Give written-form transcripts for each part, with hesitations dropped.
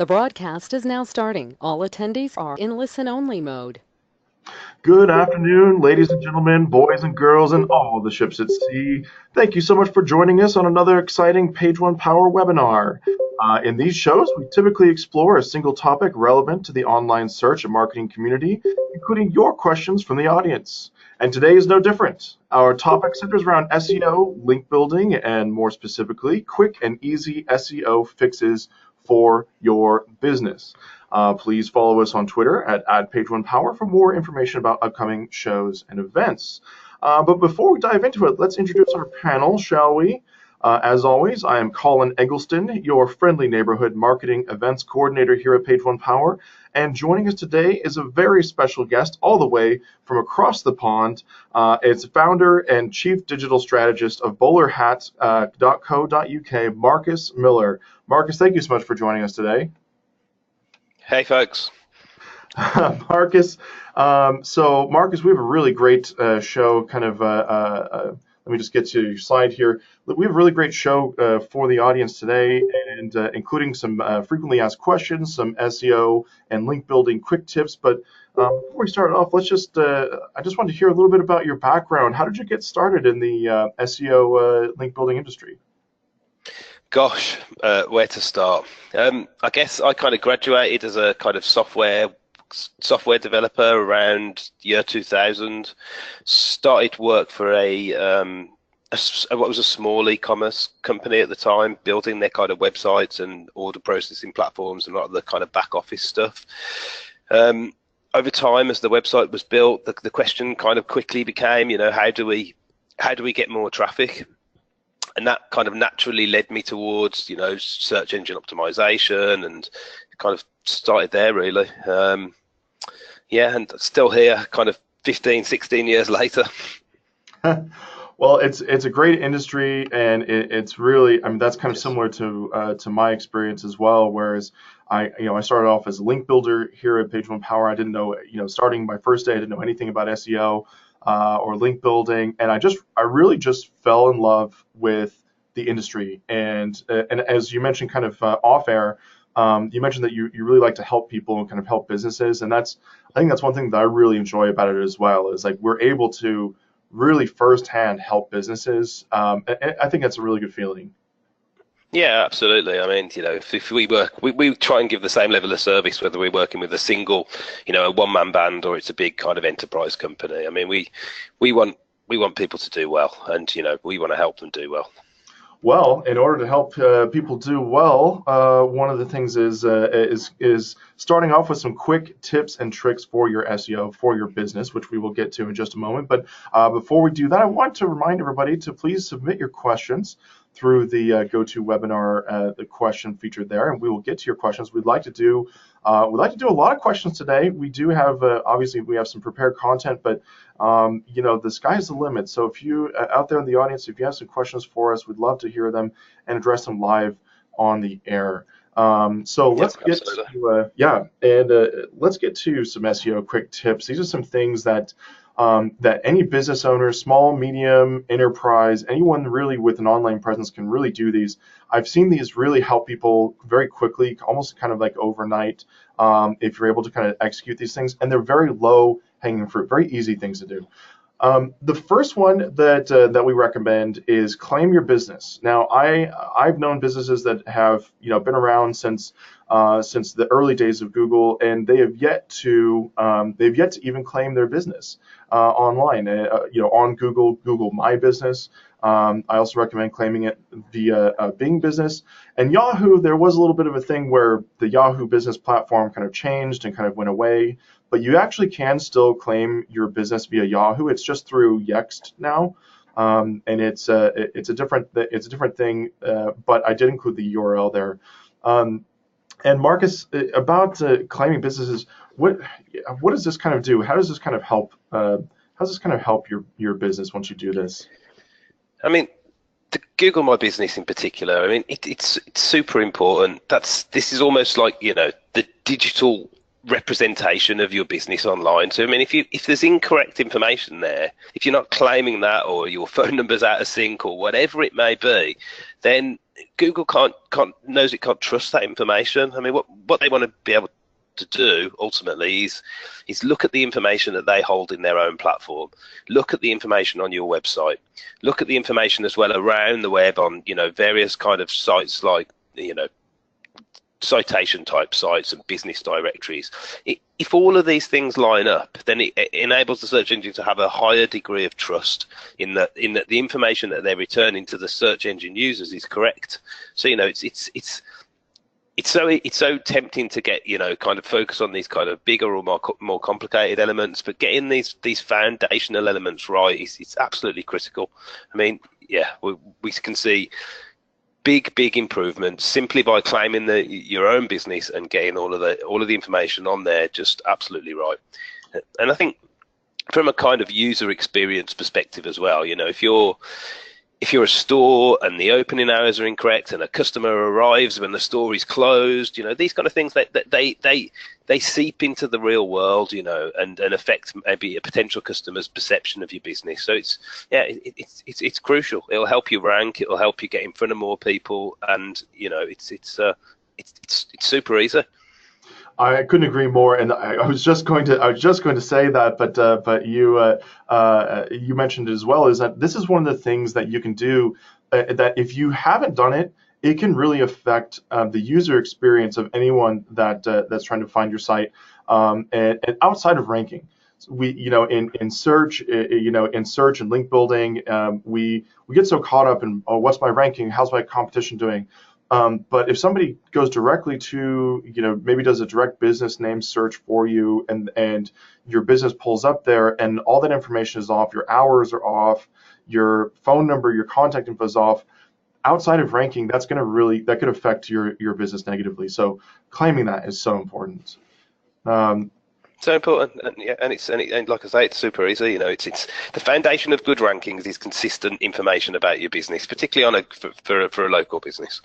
The broadcast is now starting. All attendees are in listen-only mode. Good afternoon, ladies and gentlemen, boys and girls, and all the ships at sea. Thank you so much for joining us on another exciting Page One Power webinar. In these shows, we typically explore a single topic relevant to the online search and marketing community, including your questions from the audience. And today is no different. Our topic centers around SEO, link building, and more specifically, quick and easy SEO fixes for your business. Please follow us on Twitter at @PageOnePower for more information about upcoming shows and events. But before we dive into it, let's introduce our panel, shall we? As always, I am Colin Eggleston, your friendly neighborhood marketing events coordinator here at Page One Power. And joining us today is a very special guest all the way from across the pond. It's founder and chief digital strategist of BowlerHat.co.uk, Marcus Miller. Marcus, thank you so much for joining us today. Hey, folks. Marcus, so Marcus, we have a really great show. Let me just get to your slide here. We have a really great show for the audience today, and including some frequently asked questions, some SEO and link building quick tips. But before we start off, I just wanted to hear a little bit about your background. How did you get started in the SEO link building industry? Gosh, where to start? I guess I kind of graduated as a kind of software developer around year 2000. Started work for what was a small e-commerce company at the time, building their kind of websites and order processing platforms and a lot of the kind of back office stuff. Over time, as the website was built, the question kind of quickly became, how do we get more traffic? And that kind of naturally led me towards, search engine optimization, and kind of started there really. And still here kind of 15, 16 years later. Well, it's a great industry, and it's really, that's kind of similar to my experience as well. Whereas I started off as a link builder here at Page One Power. I didn't know, starting my first day, I didn't know anything about SEO or link building, and I really just fell in love with the industry. And as you mentioned, kind of off air, you mentioned that you really like to help people and kind of help businesses, and I think that's one thing that I really enjoy about it as well. Is like we're able to really firsthand help businesses. And I think that's a really good feeling. Yeah, absolutely. I mean, if we work, we try and give the same level of service, whether we're working with a single, a one-man band, or it's a big kind of enterprise company. I mean, we want people to do well, and we want to help them do well. Well, in order to help people do well, one of the things is starting off with some quick tips and tricks for your SEO, for your business, which we will get to in just a moment. But before we do that, I want to remind everybody to please submit your questions through the GoToWebinar, the question feature there, and we will get to your questions. We'd like to do a lot of questions today. We do have obviously we have some prepared content, but the sky's the limit. So if you out there in the audience, if you have some questions for us, we'd love to hear them and address them live on the air. Let's get to some SEO quick tips. These are some things that any business owner, small, medium, enterprise, anyone really with an online presence can really do these. I've seen these really help people very quickly, almost kind of like overnight, if you're able to kind of execute these things. And they're very low hanging fruit, very easy things to do. The first one that we recommend is claim your business. Now, I've known businesses that have been around since the early days of Google, and they have yet to even claim their business online. On Google My Business. I also recommend claiming it via Bing Business. And Yahoo, there was a little bit of a thing where the Yahoo business platform kind of changed and kind of went away. But you actually can still claim your business via Yahoo. It's just through Yext now, and it's a different thing. But I did include the URL there. And Marcus, about claiming businesses, what does this kind of do? How does this kind of help? How does this kind of help your business once you do this? I mean, the Google My Business in particular. I mean, it's super important. This is almost like the digital representation of your business online. So I mean, if there's incorrect information there, if you're not claiming that, or your phone number's out of sync, or whatever it may be, then Google can't knows it can't trust that information. I mean, what they want to be able to do ultimately is look at the information that they hold in their own platform, look at the information on your website, look at the information as well around the web on, you know, various kind of sites like, you know, citation type sites and business directories. If all of these things line up, then it enables the search engine to have a higher degree of trust in that the information that they're returning to the search engine users is correct. So, you know, it's so tempting to get, you know, kind of focus on these kind of bigger or more complicated elements, but getting these foundational elements right is absolutely critical. I mean, yeah, we can see big improvements simply by claiming your own business and getting all of the information on there just absolutely right. And I think from a kind of user experience perspective as well, you know, if you're a store and the opening hours are incorrect and a customer arrives when the store is closed, you know, these kind of things that they seep into the real world, you know, and affect maybe a potential customer's perception of your business. So it's crucial. It'll help you rank. It'll help you get in front of more people, and you know, it's super easy. I couldn't agree more, and I was just going to say that, but you mentioned it as well, is that this is one of the things that you can do that if you haven't done it, it can really affect the user experience of anyone that's trying to find your site, and outside of ranking. We, you know, in search, in search and link building, we get so caught up in, oh, what's my ranking? How's my competition doing? But if somebody goes directly to, you know, maybe does a direct business name search for you, and your business pulls up there, and all that information is off, your hours are off, your phone number, your contact info is off, outside of ranking, that could affect your business negatively. So claiming that is so important. So important, and like I say, it's super easy. You know, it's the foundation of good rankings is consistent information about your business, particularly for a local business.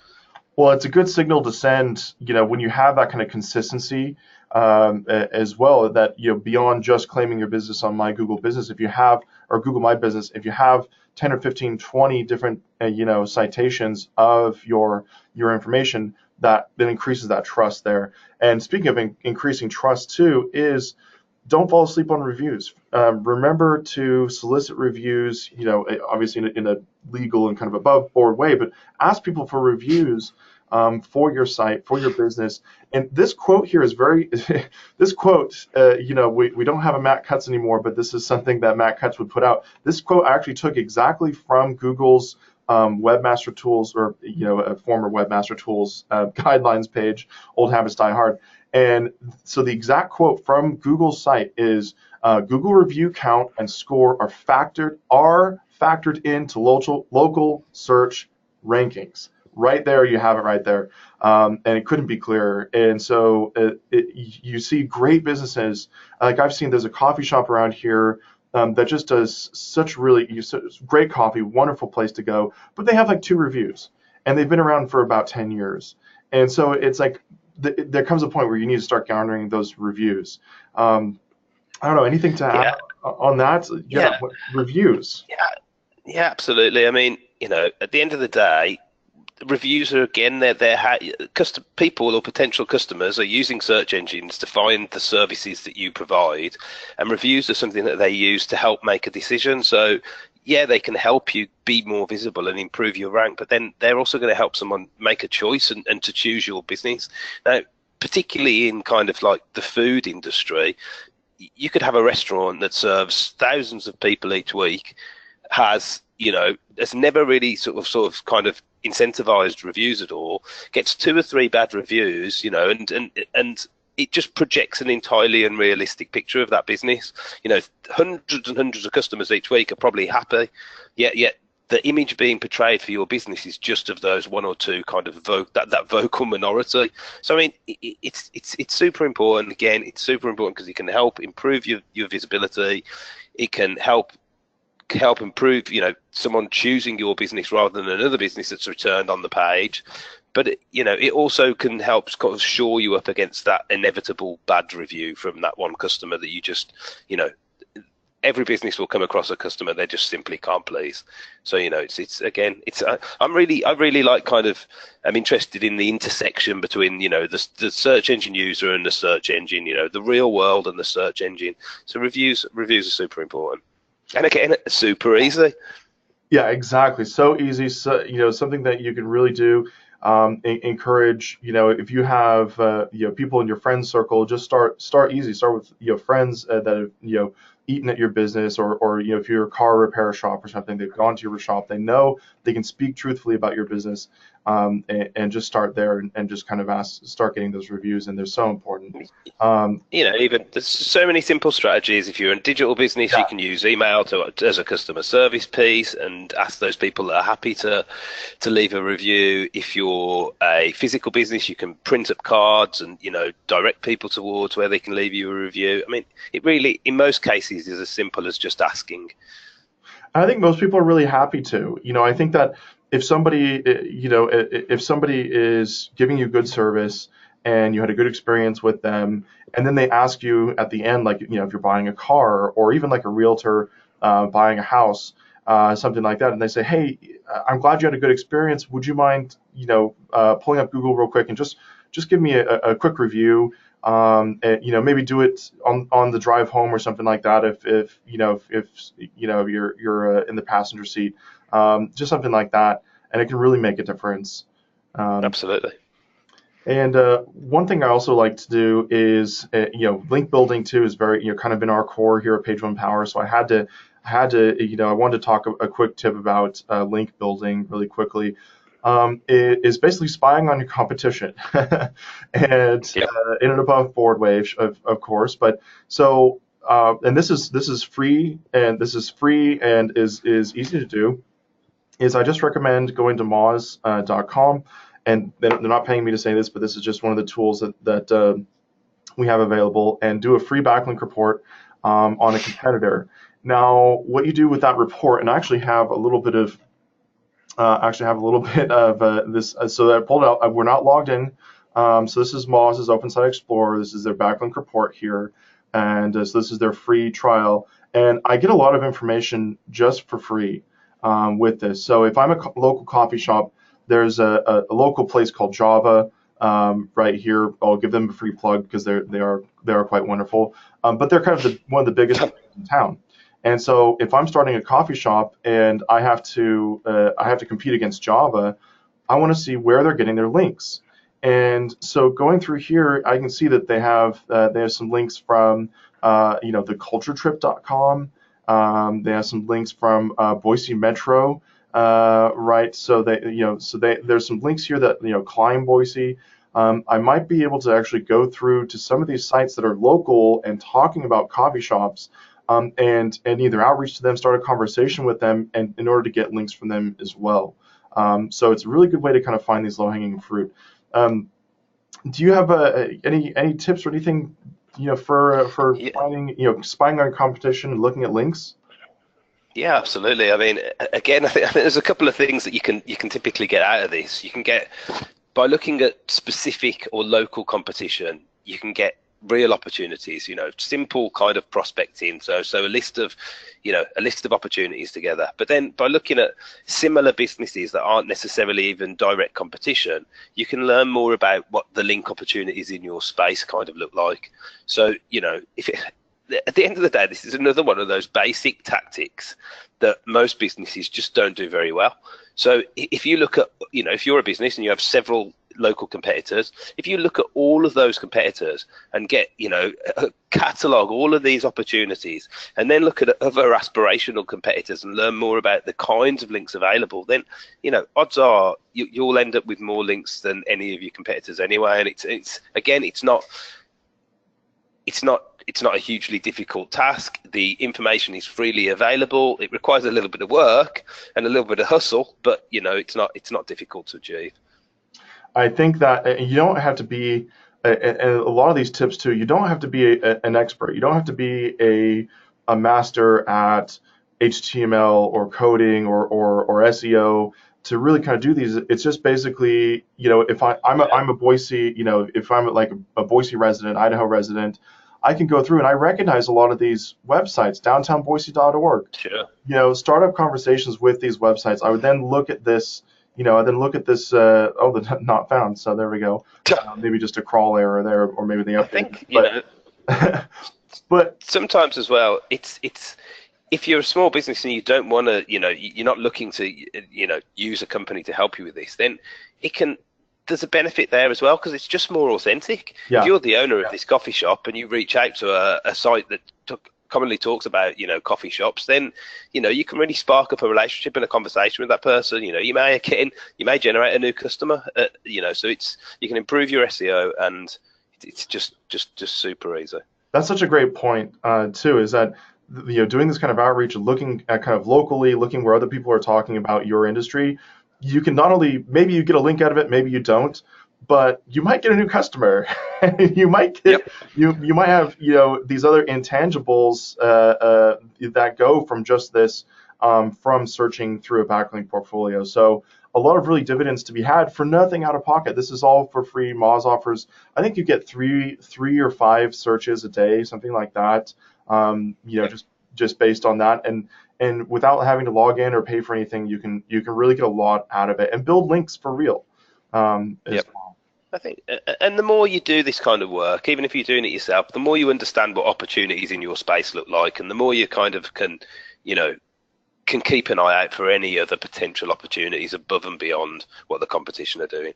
Well, it's a good signal to send, you know, when you have that kind of consistency as well, that, you know, beyond just claiming your business on My Google Business, if you have, or Google My Business, if you have 10 or 15, 20 different, you know, citations of your information, that then increases that trust there. And speaking of increasing trust too, is don't fall asleep on reviews. Remember to solicit reviews, you know, obviously in a legal and kind of above board way, but ask people for reviews for your site, for your business. And this quote here is this quote, you know, we don't have a Matt Cutts anymore, but this is something that Matt Cutts would put out. This quote I actually took exactly from Google's Webmaster Tools, or, you know, a former Webmaster Tools guidelines page, Old Habits Die Hard. And so the exact quote from Google's site is, Google review count and score are factored into local search rankings. Right there, you have it right there, and it couldn't be clearer. And so you see great businesses, like I've seen, there's a coffee shop around here that just does such great coffee, wonderful place to go, but they have like 2 reviews, and they've been around for about 10 years. And so it's like, there comes a point where you need to start garnering those reviews. I don't know, anything to add on that? Yeah. Reviews. Yeah, absolutely. I mean, you know, at the end of the day, reviews are, again, people or potential customers are using search engines to find the services that you provide, and reviews are something that they use to help make a decision. So yeah, they can help you be more visible and improve your rank, but then they're also going to help someone make a choice and to choose your business. Now, particularly in kind of like the food industry, you could have a restaurant that serves thousands of people each week, has never really sort of kind of incentivized reviews at all, gets 2 or 3 bad reviews, you know, and it just projects an entirely unrealistic picture of that business. You know, hundreds and hundreds of customers each week are probably happy, yet the image being portrayed for your business is just of those 1 or 2 kind of that vocal minority. So I mean, it's super important. Again, it's super important because it can help improve your visibility. It can help improve, you know, someone choosing your business rather than another business that's returned on the page. but it also can help kind of shore you up against that inevitable bad review from that one customer that you just, every business will come across a customer they just simply can't please. So I really like I'm interested in the intersection between the search engine user and the search engine, the real world and the search engine. So reviews are super important, and again, super easy. Yeah, exactly. So easy. So, something that you can really do. Encourage, if you have, people in your friends circle, just start easy. Start with, friends that have, eaten at your business, or if you're a car repair shop or something, they've gone to your shop, they know they can speak truthfully about your business, and just start there, and just kind of start getting those reviews, and they're so important. Even there's so many simple strategies. If you're in digital business, you can use email as a customer service piece and ask those people that are happy to leave a review. If you're a physical business, you can print up cards and direct people towards where they can leave you a review. I mean, it really, in most cases, is as simple as just asking. I think most people are really happy to. I think that if somebody is giving you good service and you had a good experience with them, and then they ask you at the end, like, if you're buying a car, or even like a realtor buying a house, something like that, and they say, hey, I'm glad you had a good experience. Would you mind, pulling up Google real quick and just give me a quick review? And, maybe do it on the drive home or something like that. If you're in the passenger seat, just something like that, and it can really make a difference. Absolutely. And one thing I also like to do is, link building too is very, kind of in our core here at Page One Power. So I wanted to talk a quick tip about link building really quickly. It is basically spying on your competition, and in an above board way, of course. But so, and this is free, and is easy to do. Is I just recommend going to moz.com. And they're not paying me to say this, but this is just one of the tools that we have available, and do a free backlink report on a competitor. Now, what you do with that report, and I actually have a little bit of this. So that I pulled out. We're not logged in. So this is Moz's Open Site Explorer. This is their backlink report here, and so this is their free trial. And I get a lot of information just for free with this. So if I'm a local coffee shop, there's a local place called Java right here. I'll give them a free plug because they are quite wonderful. But they're kind of one of the biggest in town. And so if I'm starting a coffee shop and I have to compete against Java, I want to see where they're getting their links. And so going through here, I can see that they have some links from theculturetrip.com. They have some links from Boise Metro. Right, so there's some links here that climb Boise. I might be able to actually go through to some of these sites that are local and talking about coffee shops, and either outreach to them, start a conversation with them, and in order to get links from them as well. So it's a really good way to kind of find these low-hanging fruit. Do you have any tips or anything for finding spying on competition and looking at links? Yeah, absolutely. I mean, again, I think there's a couple of things that you can typically get out of this. You can get, by looking at specific or local competition, you can get real opportunities, simple kind of prospecting. So a list of opportunities together. But then by looking at similar businesses that aren't necessarily even direct competition, you can learn more about what the link opportunities in your space kind of look like. So, at the end of the day, this is another one of those basic tactics that most businesses just don't do very well. So if you look at, if you're a business and you have several local competitors, if you look at all of those competitors and get, catalog all of these opportunities, and then look at other aspirational competitors and learn more about the kinds of links available, then, odds are you'll end up with more links than any of your competitors anyway. And it's not a hugely difficult task. The information is freely available. It requires a little bit of work and a little bit of hustle, but it's not difficult to achieve. I think that you don't have to be, and a lot of these tips too, you don't have to be an expert. You don't have to be a master at HTML or coding or SEO to really kind of do these, it's just basically, if I'm a Boise, if I'm like a Boise resident, Idaho resident, I can go through and I recognize a lot of these websites, downtownboise.org, Sure. start up conversations with these websites. I would then look at this, the not found. So there we go. Maybe just a crawl error there, or maybe they updated. But sometimes as well, it's if you're a small business and you don't want to, you're not looking to, use a company to help you with this, then there's a benefit there as well, because it's just more authentic. Yeah. If you're the owner of this coffee shop and you reach out to a site that commonly talks about, coffee shops, then, you can really spark up a relationship and a conversation with that person. You may generate a new customer, so you can improve your SEO, and it's just super easy. That's such a great point, too, is that, doing this kind of outreach and looking at kind of locally, looking where other people are talking about your industry, you can not only, maybe you get a link out of it, maybe you don't, but you might get a new customer. you might get, you might have, these other intangibles that go from just this, from searching through a backlink portfolio. So a lot of really dividends to be had for nothing out of pocket. This is all for free. Moz offers, I think you get three or five searches a day, something like that. Just based on that, and without having to log in or pay for anything, you can really get a lot out of it and build links for real. Well. I think, and the more you do this kind of work, even if you're doing it yourself, the more you understand what opportunities in your space look like, and the more you kind of can keep an eye out for any other potential opportunities above and beyond what the competition are doing.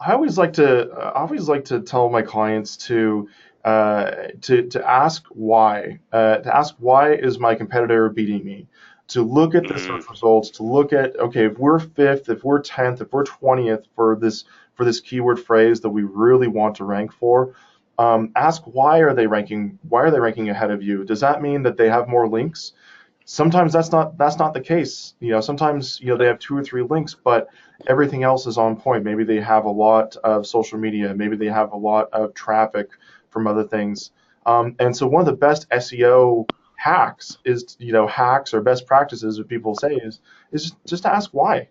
I always like to tell my clients to ask why. To ask why is my competitor beating me? To look at the search results, to look at, okay, if we're 5th, if we're 10th, if we're 20th for this keyword phrase that we really want to rank for, ask why are they ranking ahead of you? Does that mean that they have more links? Sometimes that's not the case. Sometimes they have 2 or 3 links, but everything else is on point. Maybe they have a lot of social media, maybe they have a lot of traffic from other things. And so one of the best SEO hacks is, hacks or best practices, what people say is just ask why.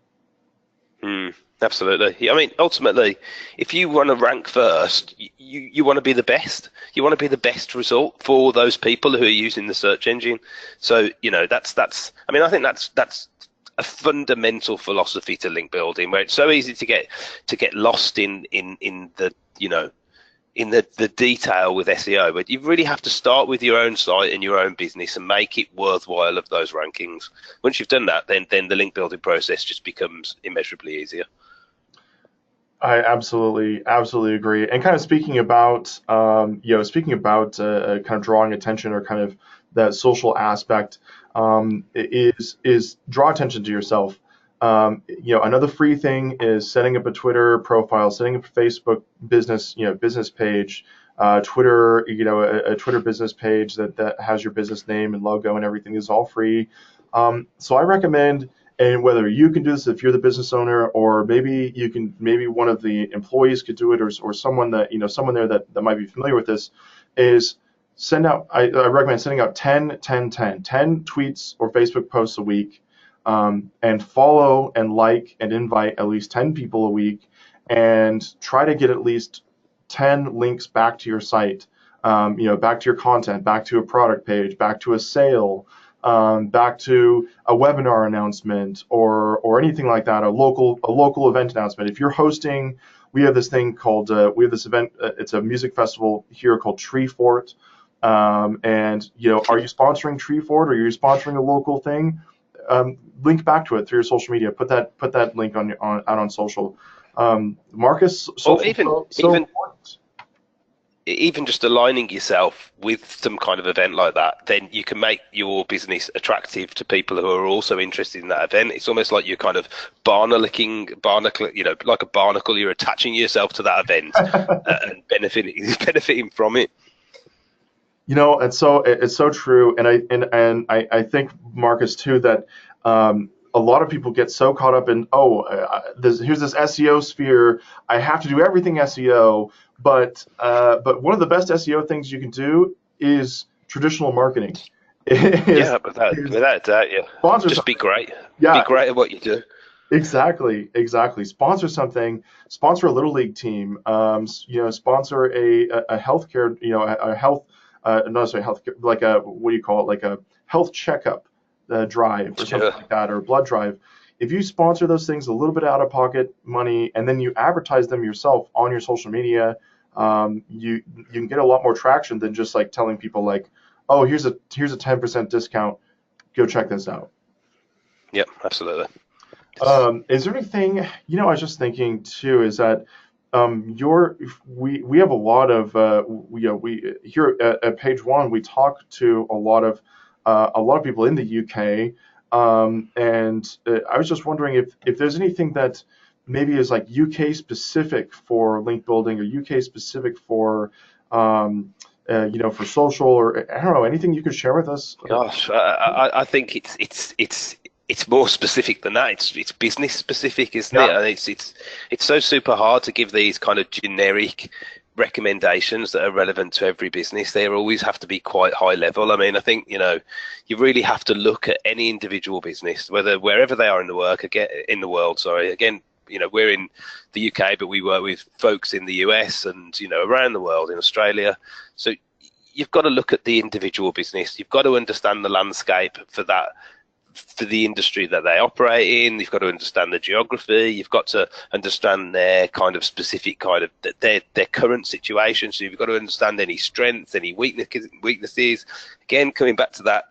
Absolutely. I mean, ultimately, if you want to rank first, you want to be the best. You want to be the best result for those people who are using the search engine. So, that's. I mean, I think that's a fundamental philosophy to link building, where it's so easy to get lost in the in the detail with SEO, but you really have to start with your own site and your own business and make it worthwhile of those rankings. Once you've done that, then the link building process just becomes immeasurably easier. I absolutely agree. And kind of speaking about kind of drawing attention, or kind of that social aspect, is draw attention to yourself. Another free thing is setting up a Twitter profile, setting up a Facebook business page, Twitter, a Twitter business page that has your business name and logo and everything is all free. So I recommend, and whether you can do this if you're the business owner, or maybe one of the employees could do it, or someone that, someone there that might be familiar with this, is I recommend sending out 10 tweets or Facebook posts a week. And follow and like and invite at least 10 people a week, and try to get at least 10 links back to your site, back to your content, back to a product page, back to a sale, back to a webinar announcement, or anything like that, a local event announcement. If you're hosting, we have this thing called, this event, it's a music festival here called Tree Fort. And, are you sponsoring Tree Fort, or are you sponsoring a local thing? Link back to it through your social media. Put that link out on social. Marcus, even just aligning yourself with some kind of event like that, then you can make your business attractive to people who are also interested in that event. It's almost like you're kind of barnacle, like a barnacle. You're attaching yourself to that event and benefiting from it. It's so true, and I think, Marcus, too, that a lot of people get so caught up in, here's this SEO sphere, I have to do everything SEO, but one of the best SEO things you can do is traditional marketing. Without a doubt, yeah. Just be great. Yeah. Be great at what you do. Exactly. Sponsor something. Sponsor a little league team. Sponsor a healthcare. A health. No, sorry, healthcare. Like a, what do you call it? Like a health checkup drive or something Sure. like that, or a blood drive. If you sponsor those things, a little bit out of pocket money, and then you advertise them yourself on your social media, you can get a lot more traction than just like telling people like, oh, here's a 10% discount. Go check this out. Yep, absolutely. Is there anything, I was just thinking too, is that we have a lot of we here at Page One we talk to a lot of people in the UK, and I was just wondering if there's anything that maybe is like UK specific for link building or UK specific for for social, or I don't know, anything you could share with us. Gosh, I think it's more specific than that. It's business specific, isn't it? Yeah, And it's so super hard to give these kind of generic recommendations that are relevant to every business. They always have to be quite high level. I mean, I think you really have to look at any individual business, wherever they are in the world. Sorry, again. We're in the UK, but we work with folks in the US and around the world, in Australia. So you've got to look at the individual business. You've got to understand the landscape for the industry that they operate in. You've got to understand the geography. You've got to understand their kind of specific kind of their current situation. So you've got to understand any strengths, any weaknesses. Again, coming back to that,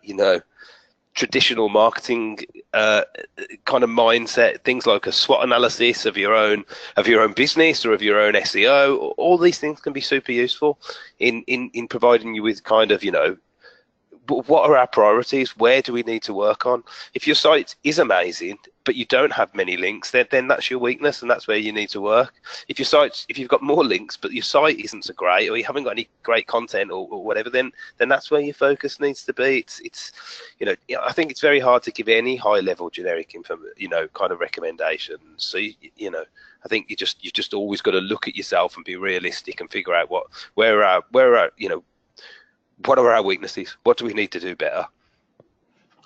traditional marketing kind of mindset, things like a SWOT analysis of your own business or of your own SEO. All these things can be super useful in providing you with kind of what are our priorities? Where do we need to work on? If your site is amazing, but you don't have many links, then that's your weakness, and that's where you need to work. If you've got more links, but your site isn't so great, or you haven't got any great content or whatever, then that's where your focus needs to be. I think it's very hard to give any high level generic kind of recommendations. So I think you've just always got to look at yourself and be realistic and figure out where what are our weaknesses? What do we need to do better?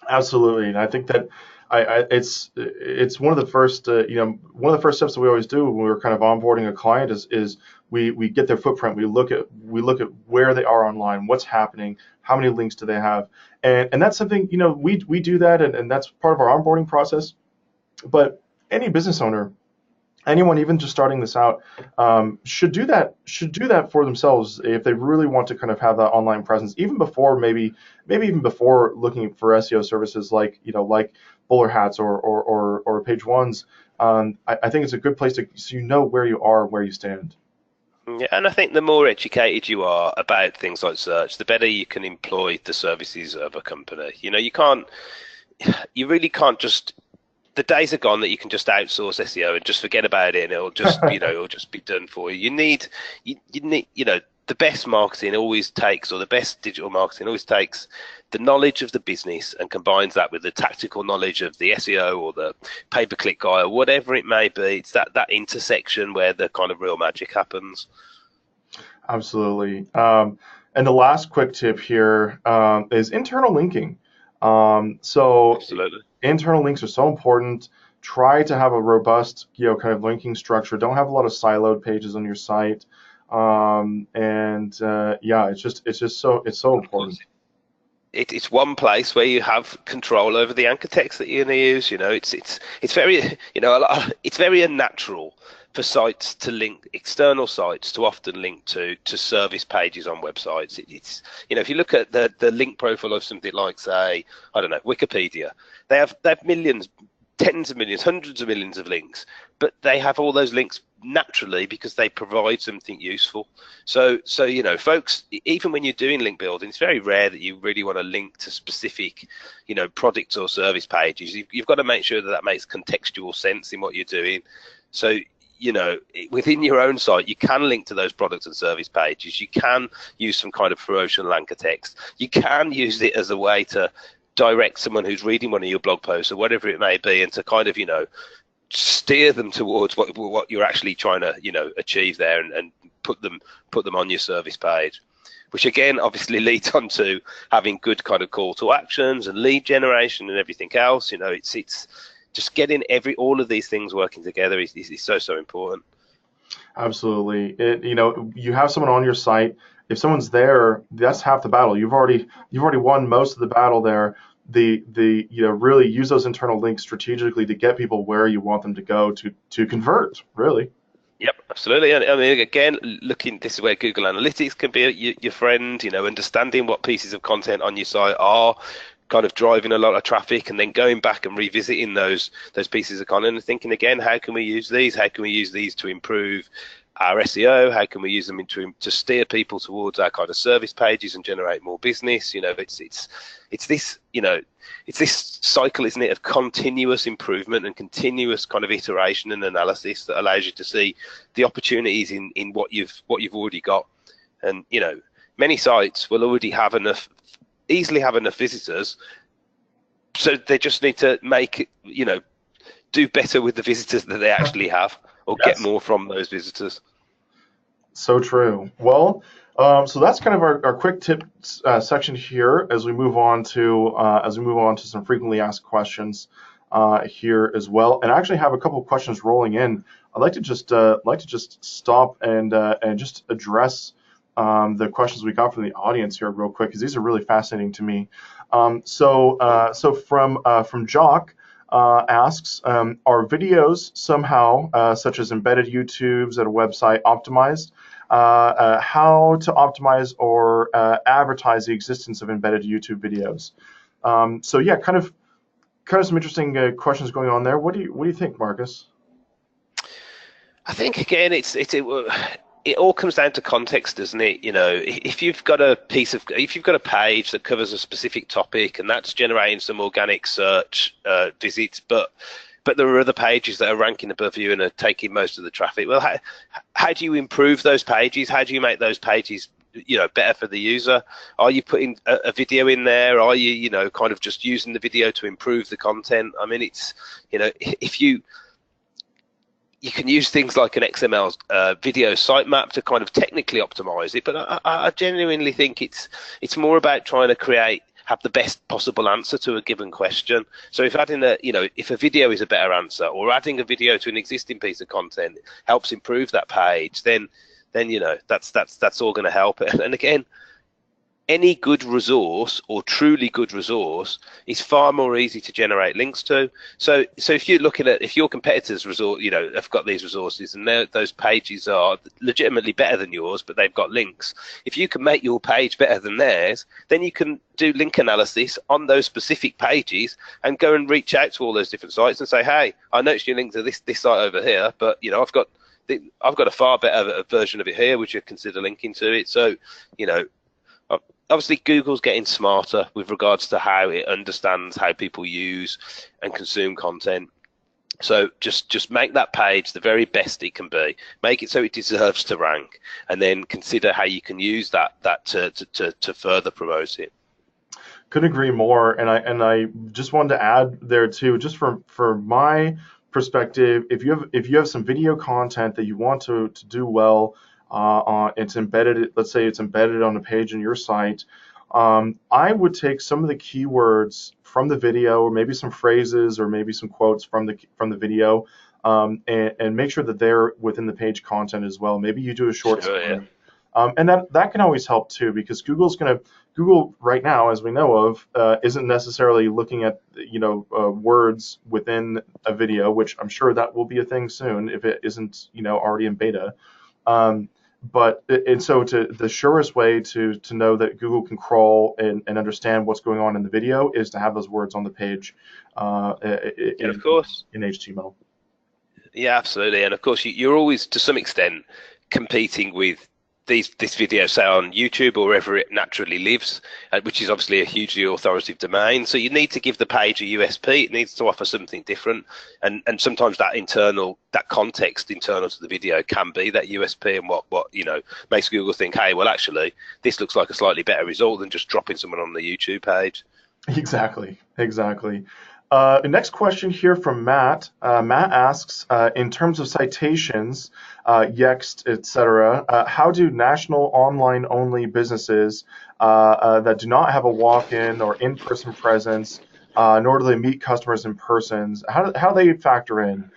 absolutely. And I think that it's one of the first one of the first steps that we always do when we're kind of onboarding a client is we get their footprint. We look at where they are online, what's happening, how many links do they have, and that's something we do that, and that's part of our onboarding process. But any business owner, anyone even just starting this out, should do that for themselves if they really want to kind of have that online presence, even before maybe even before looking for SEO services like like BowlerHats or Page Ones. I think it's a good place to so you know where you are, where you stand. Yeah, and I think the more educated you are about things like search, the better you can employ the services of a company. You really can't just. The days are gone that you can just outsource SEO and just forget about it, and it'll just it'll just be done for you. You need the best marketing always takes, or the best digital marketing always takes, the knowledge of the business and combines that with the tactical knowledge of the SEO or the pay-per-click guy or whatever it may be. It's that intersection where the kind of real magic happens. Absolutely. And the last quick tip here is internal linking. So Absolutely. internal links are so important. Try to have a robust, kind of linking structure. Don't have a lot of siloed pages on your site. Yeah, it's so important. It's one place where you have control over the anchor text that you're going to use. It's very it's very unnatural for sites to link, external sites to often link to service pages on websites. If you look at the link profile of something like, say, I don't know, Wikipedia, they have millions, tens of millions, hundreds of millions of links, but they have all those links naturally because they provide something useful. So folks, even when you're doing link building, it's very rare that you really want to link to specific products or service pages. You've got to make sure that makes contextual sense in what you're doing. So within your own site, you can link to those products and service pages. You can use some kind of promotional anchor text. You can use it as a way to direct someone who's reading one of your blog posts or whatever it may be, and to kind of steer them towards what you're actually trying to achieve there, and put them on your service page, which again obviously leads on to having good kind of call to actions and lead generation and everything else. just getting all of these things working together is so important. Absolutely. You have someone on your site. If someone's there, that's half the battle. You've already won most of the battle there. Really use those internal links strategically to get people where you want them to go to convert, really. Yep, absolutely. And I mean, again, this is where Google Analytics can be your friend, understanding what pieces of content on your site are kind of driving a lot of traffic, and then going back and revisiting those pieces of content and thinking again, how can we use these? How can we use these to improve our SEO? How can we use them to steer people towards our kind of service pages and generate more business? It's this cycle, isn't it, of continuous improvement and continuous kind of iteration and analysis that allows you to see the opportunities in what you've already got. And many sites will already easily have enough visitors, so they just need to do better with the visitors that they actually have, or get more from those visitors. So true. Well, so that's kind of our quick tips section here as we move on to some frequently asked questions here as well. And I actually have a couple of questions rolling in. I'd like to just stop and just address the questions we got from the audience here real quick, because these are really fascinating to me. So from Jock asks, are videos somehow, such as embedded YouTubes at a website, optimized? How to optimize or advertise the existence of embedded YouTube videos? So yeah, kind of some interesting questions going on there. What do you think, Marcus? I think again, it all comes down to context, doesn't it? If you've got a page that covers a specific topic and that's generating some organic search visits, but there are other pages that are ranking above you and are taking most of the traffic. Well, how do you improve those pages? How do you make those pages better for the user? Are you putting a video in there? Are you kind of just using the video to improve the content? I mean, it's if you can use things like an XML video sitemap to kind of technically optimize it, but I genuinely think it's more about trying to have the best possible answer to a given question. So if adding if a video is a better answer, or adding a video to an existing piece of content helps improve that page, then that's all going to help. And again, any good resource, or truly good resource, is far more easy to generate links to. So if you're looking at, if your competitors have got these resources and those pages are legitimately better than yours, but they've got links, if you can make your page better than theirs, then you can do link analysis on those specific pages and go and reach out to all those different sites and say, hey, I noticed your link to this site over here, but I've got a far better version of it here. Would you consider linking to it? So obviously, Google's getting smarter with regards to how it understands how people use and consume content. So just make that page the very best it can be. Make it so it deserves to rank, and then consider how you can use that to further promote it. Couldn't agree more. And I just wanted to add there too, just for my perspective, if you have some video content that you want to do well, it's embedded, let's say it's embedded on a page in your site, I would take some of the keywords from the video, or maybe some phrases, or maybe some quotes from the video, and make sure that they're within the page content as well. Maybe you do a short story. And that can always help too, because Google right now, as we know of, isn't necessarily looking at words within a video, which I'm sure that will be a thing soon if it isn't already in beta. So the surest way to know that Google can crawl and understand what's going on in the video is to have those words on the page, of course, in HTML. Yeah, absolutely. And of course, you're always, to some extent, competing with this video, say on YouTube or wherever it naturally lives, which is obviously a hugely authoritative domain. So you need to give the page a USP. It needs to offer something different, and sometimes that context internal to the video can be that USP, and what makes Google think, hey, well, actually, this looks like a slightly better result than just dropping someone on the YouTube page. Exactly. Next question here from Matt. Matt asks, in terms of citations, Yext, etc., how do national online-only businesses that do not have a walk-in or in-person presence nor do they meet customers in person. How do they factor in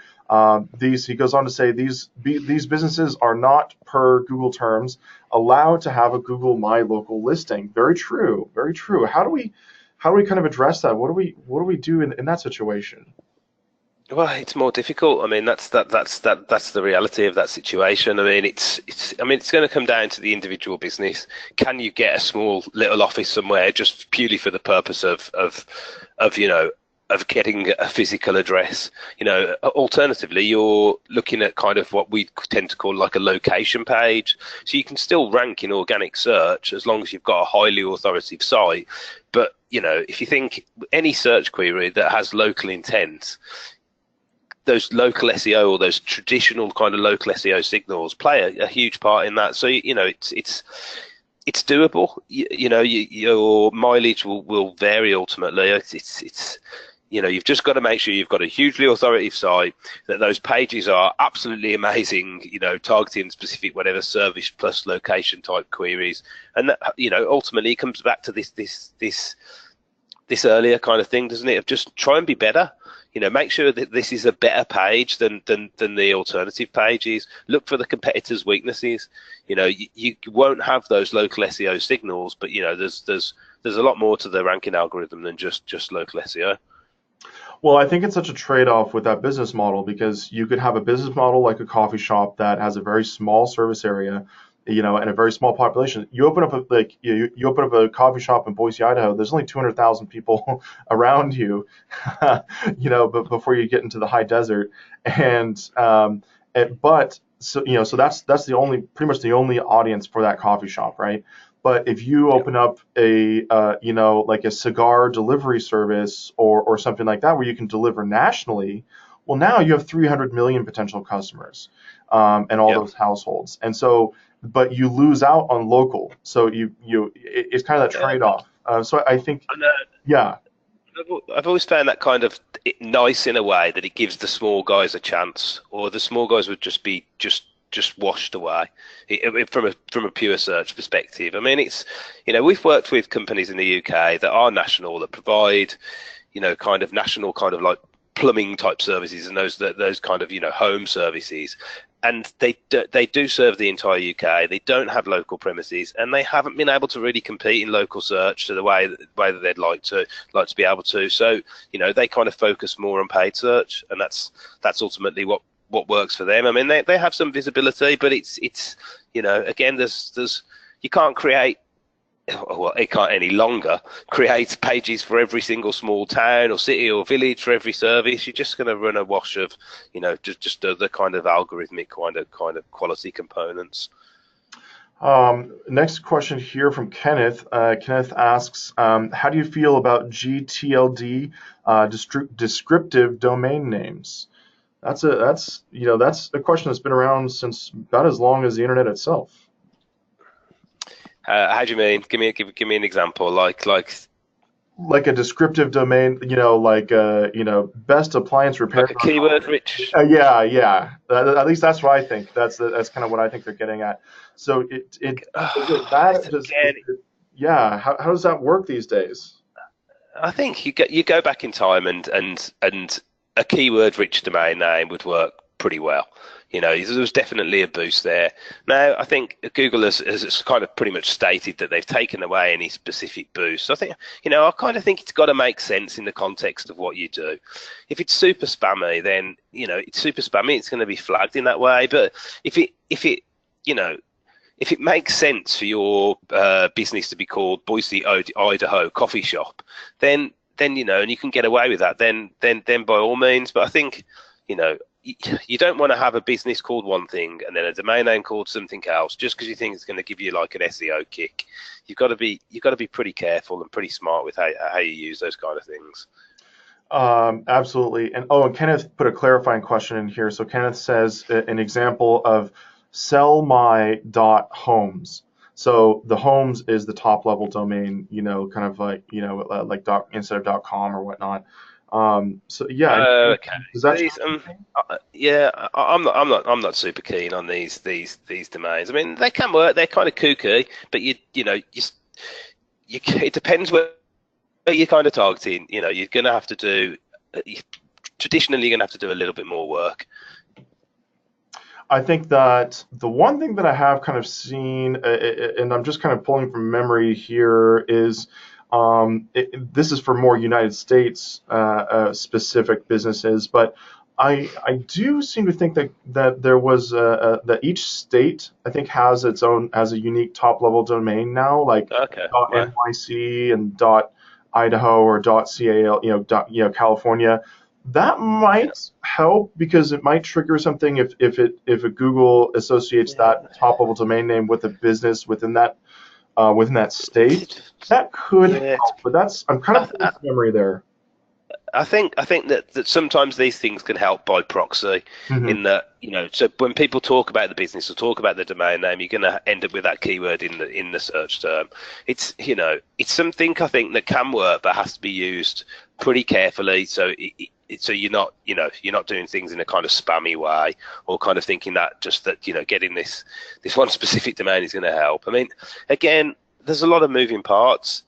these? He goes on to say these businesses are not, per Google terms, allowed to have a Google My Local listing. Very true, very true. How do we kind of address that? What do we do in that situation? Well, it's more difficult. I mean, that's the reality of that situation. I mean, it's going to come down to the individual business. Can you get a small little office somewhere just purely for the purpose of getting a physical address? Alternatively, you're looking at kind of what we tend to call like a location page. So you can still rank in organic search as long as you've got a highly authoritative site. But, if you think any search query that has local intent, those local SEO or those traditional kind of local SEO signals play a huge part in that. So, it's doable. Your mileage will vary ultimately. It's you've just got to make sure you've got a hugely authoritative site, that those pages are absolutely amazing, targeting specific whatever service plus location type queries. And that, ultimately comes back to this earlier kind of thing, doesn't it? Of just try and be better. Make sure that this is a better page than the alternative pages. Look for the competitors' weaknesses. You won't have those local SEO signals, but there's a lot more to the ranking algorithm than just local SEO. Well, I think it's such a trade-off with that business model, because you could have a business model like a coffee shop that has a very small service area, and a very small population. You open up you open up a coffee shop in Boise, Idaho. There's only 200,000 people around you, but before you get into the high desert, so that's pretty much the only audience for that coffee shop, right? But if you open up a like a cigar delivery service or something like that, where you can deliver nationally, well, now you have 300 million potential customers, and all those households. And so, but you lose out on local. So it's kind of that trade-off. So I think, yeah. I've always found that kind of nice in a way, that it gives the small guys a chance, or the small guys would just be just washed away from a pure search perspective. I mean, it's we've worked with companies in the UK that are national, that provide kind of national kind of like plumbing type services, and those kind of home services, and they do serve the entire UK. They don't have local premises, and they haven't been able to really compete in local search to the way that they'd like to be able to. So they kind of focus more on paid search, and that's ultimately what works for them. I mean, they have some visibility, but it's again, there's you can't create, well, it can't any longer create pages for every single small town or city or village for every service. You're just going to run a wash of just the kind of algorithmic kind of quality components. Next question here from Kenneth. Kenneth asks, how do you feel about GTLD, descriptive domain names? That's a question that's been around since about as long as the internet itself. How do you mean? Give me an example. Like a descriptive domain, best appliance repair. Like a keyword rich. Yeah. At least that's what I think. That's kind of what I think they're getting at. So how does that work these days? I think you go back in time and a keyword rich domain name would work pretty well. There was definitely a boost there. Now, I think Google has kind of pretty much stated that they've taken away any specific boost. So I think, I kind of think it's got to make sense in the context of what you do. If it's super spammy, then, it's super spammy, it's going to be flagged in that way. But if it makes sense for your business to be called Boise, Idaho Coffee Shop, then and you can get away with that, then by all means. But I think, you don't want to have a business called one thing and then a domain name called something else just because you think it's going to give you like an SEO kick. You've got to be pretty careful and pretty smart with how you use those kind of things. Absolutely. And Kenneth put a clarifying question in here. So Kenneth says an example of sell my .homes. So the homes is the top level domain, kind of like, like instead of .com or whatnot. So yeah. Okay. I'm not super keen on these domains. I mean, they can work. They're kind of kooky, but it depends where you're kind of targeting, you're going to have to do, traditionally, you're going to have to do a little bit more work. I think that the one thing that I have kind of seen, and I'm just kind of pulling from memory here, is this is for more United States specific businesses, but I do seem to think that there was that each state I think has its own has a unique top level domain now, like Okay. Wow. .nyc and .idaho or .cal, California. That Yeah. might help because it might trigger something if a Google associates that top level domain name with a business within that state. That could Yeah. help, but I'm kind of pulling I, from memory there. I think that sometimes these things can help by proxy, Hmm. in that, so when people talk about the business or talk about the domain name, you're going to end up with that keyword in the search term. It's something I think that can work, but has to be used pretty carefully. So you're not doing things in a kind of spammy way, or kind of thinking that just that getting this one specific domain is going to help. I mean, again, there's a lot of moving parts.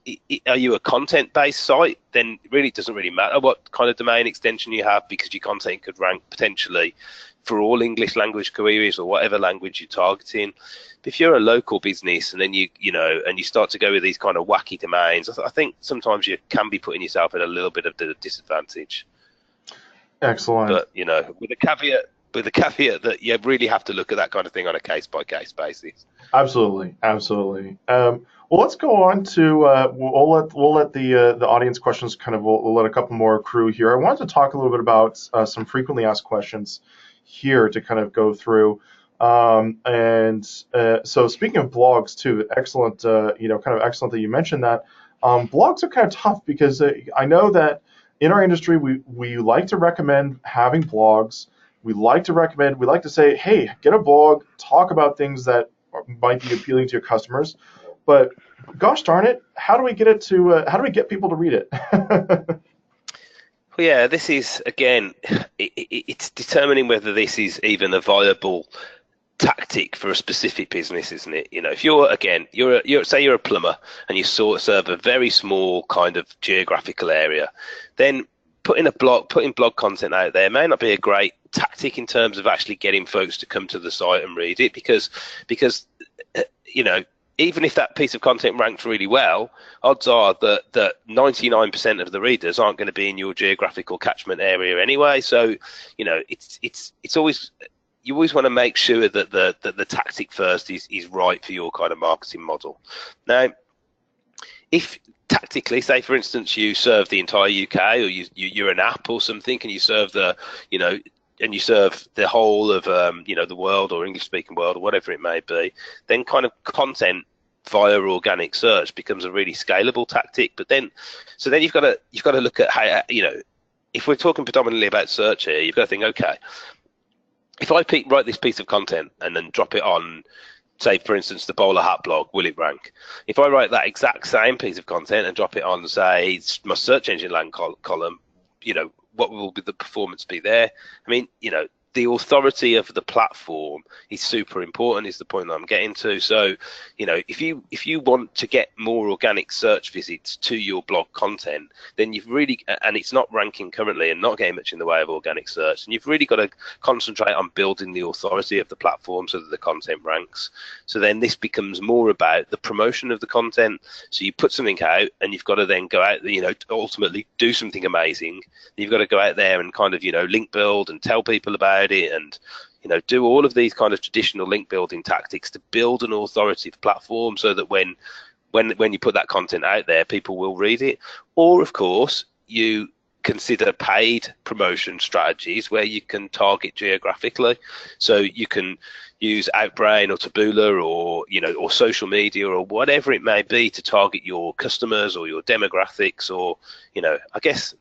Are you a content-based site? Then really it doesn't really matter what kind of domain extension you have, because your content could rank potentially for all English language queries or whatever language you're targeting. But if you're a local business and then and you start to go with these kind of wacky domains, I think sometimes you can be putting yourself at a little bit of the disadvantage. Excellent. But with the caveat that you really have to look at that kind of thing on a case-by-case basis. Absolutely, absolutely. Well, let's go on to we'll let the audience questions kind of we'll let a couple more accrue here. I wanted to talk a little bit about some frequently asked questions here to kind of go through. And so speaking of blogs too, excellent. Kind of excellent that you mentioned that. Blogs are kind of tough because I know that in our industry we like to recommend having blogs. We like to say, hey, get a blog, talk about things that might be appealing to your customers. But gosh darn it, how do we get people to read it? Well, yeah, this is again, it's determining whether this is even a viable tactic for a specific business, isn't it? If say you're a plumber and you serve a very small kind of geographical area, then putting blog content out there may not be a great tactic in terms of actually getting folks to come to the site and read it, because even if that piece of content ranks really well, odds are that 99% of the readers aren't going to be in your geographical catchment area anyway. So it's always, you always want to make sure that the tactic first is right for your kind of marketing model. Now, if tactically, say for instance, you serve the entire UK, or you're an app or something, and you serve you serve the whole of the world, or English speaking world, or whatever it may be, then kind of content via organic search becomes a really scalable tactic. But then you've got to look at how, if we're talking predominantly about search here, you've got to think, okay, if I write this piece of content and then drop it on, say for instance, the BowlerHat blog, will it rank? If I write that exact same piece of content and drop it on, say, my search engine rank column, what will be the performance be there? I mean, the authority of the platform is super important, is the point that I'm getting to. So, if you want to get more organic search visits to your blog content, then you've really, and it's not ranking currently and not getting much in the way of organic search, and you've really got to concentrate on building the authority of the platform so that the content ranks. So then this becomes more about the promotion of the content. So you put something out and you've got to then go out, ultimately do something amazing. You've got to go out there and kind of, link build and tell people about it, and do all of these kind of traditional link building tactics to build an authoritative platform, so that when you put that content out there, people will read it. Or of course you consider paid promotion strategies where you can target geographically. So you can use Outbrain or Taboola or social media or whatever it may be to target your customers or your demographics. Or I guess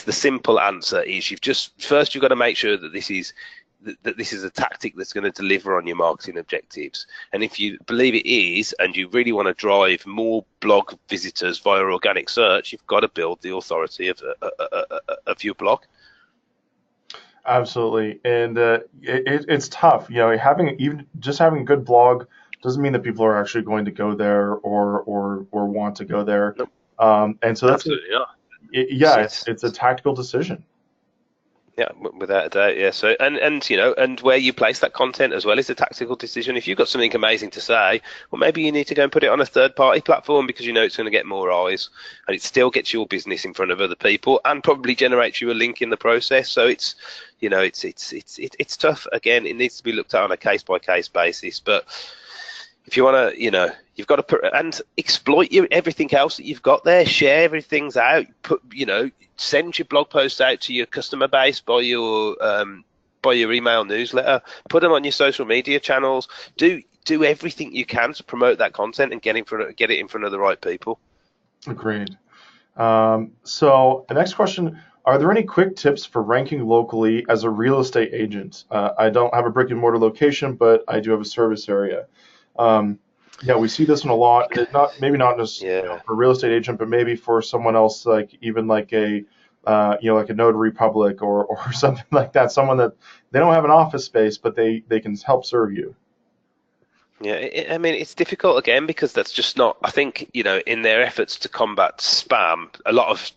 the simple answer is you've got to make sure that this is a tactic that's going to deliver on your marketing objectives. And if you believe it is, and you really want to drive more blog visitors via organic search, you've got to build the authority of your blog. Absolutely, and it's tough. Having a good blog doesn't mean that people are actually going to go there or want to go there. Nope. And so that's Absolutely not. yeah, it's a tactical decision. Yeah, without a doubt, yeah. So, and and where you place that content as well is a tactical decision. If you've got something amazing to say, well, maybe you need to go and put it on a third-party platform because you know it's going to get more eyes, and it still gets your business in front of other people, and probably generates you a link in the process. So it's, it's tough. Again, it needs to be looked at on a case-by-case basis, but if you want to, you've got to put and exploit everything else that you've got there. Share everything's out. Send your blog posts out to your customer base by your email newsletter. Put them on your social media channels. Do everything you can to promote that content and get it in front of the right people. Agreed. So the next question: are there any quick tips for ranking locally as a real estate agent? I don't have a brick and mortar location, but I do have a service area. Yeah, we see this one a lot. Maybe not just for a real estate agent, but maybe for someone else, like even like a like a notary public or something like that. Someone that they don't have an office space, but they can help serve you. Yeah, I mean, it's difficult again because that's just not. I think in their efforts to combat spam, a lot of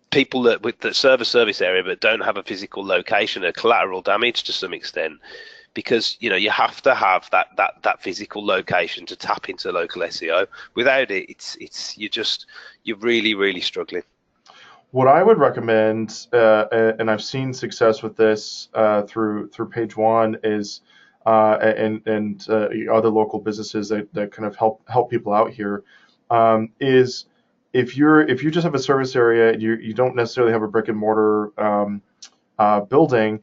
people that serve a service area but don't have a physical location are collateral damage to some extent. Because you have to have that physical location to tap into local SEO. Without it, you're really struggling. What I would recommend, and I've seen success with this through Page One, is and other local businesses that kind of help people out here, is if you just have a service area and you don't necessarily have a brick and mortar building,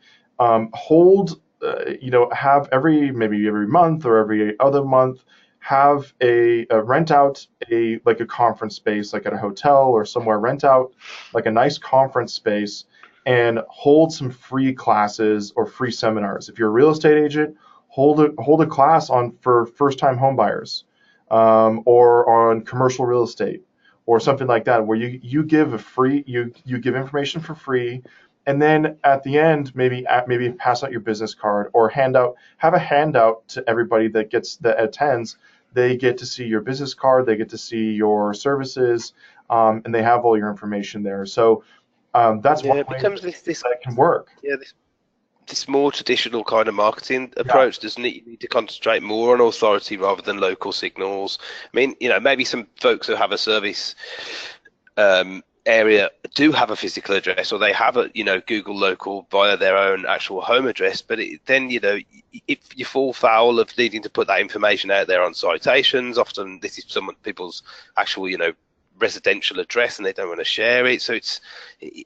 have maybe every month or every other month, have a rent out a conference space, like at a hotel or somewhere, rent out like a nice conference space and hold some free classes or free seminars. If you're a real estate agent, hold a class for first time home buyers, or on commercial real estate or something like that, where you give you give information for free. And then at the end, maybe pass out your business card or have a handout to everybody that attends. They get to see your business card, they get to see your services, and they have all your information there. So that's one way that can work. Yeah, this more traditional kind of marketing approach, doesn't it? You need to concentrate more on authority rather than local signals. I mean, maybe some folks who have a service area do have a physical address, or they have a Google local via their own actual home address, but then if you fall foul of needing to put that information out there on citations, often this is people's actual residential address and they don't want to share it, so it's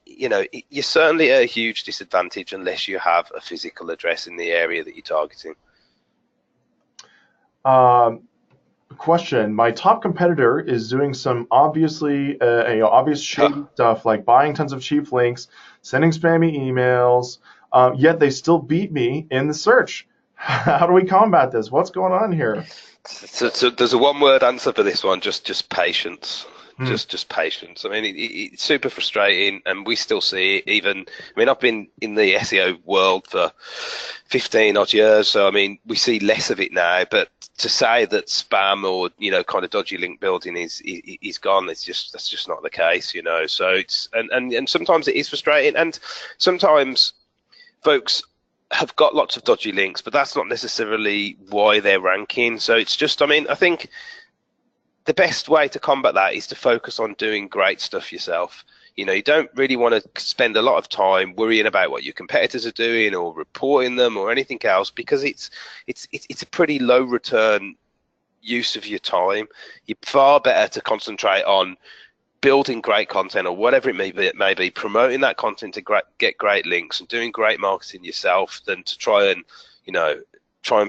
you're certainly at a huge disadvantage unless you have a physical address in the area that you're targeting. Question: my top competitor is doing some obvious shady stuff, like buying tons of cheap links, sending spammy emails, yet they still beat me in the search. How do we combat this? What's going on here? So there's a one-word answer for this one: just patience. Just patience. I mean, it's super frustrating, and we still see it. I've been in the SEO world for 15 odd years, so I mean, we see less of it now. But to say that spam or kind of dodgy link building is gone, that's just not the case. So it's and sometimes it is frustrating, and sometimes folks have got lots of dodgy links, but that's not necessarily why they're ranking. So it's just, I think the best way to combat that is to focus on doing great stuff yourself. You don't really want to spend a lot of time worrying about what your competitors are doing or reporting them or anything else, because it's a pretty low return use of your time. You're far better to concentrate on building great content or whatever it may be, promoting that content to get great links and doing great marketing yourself, than to try and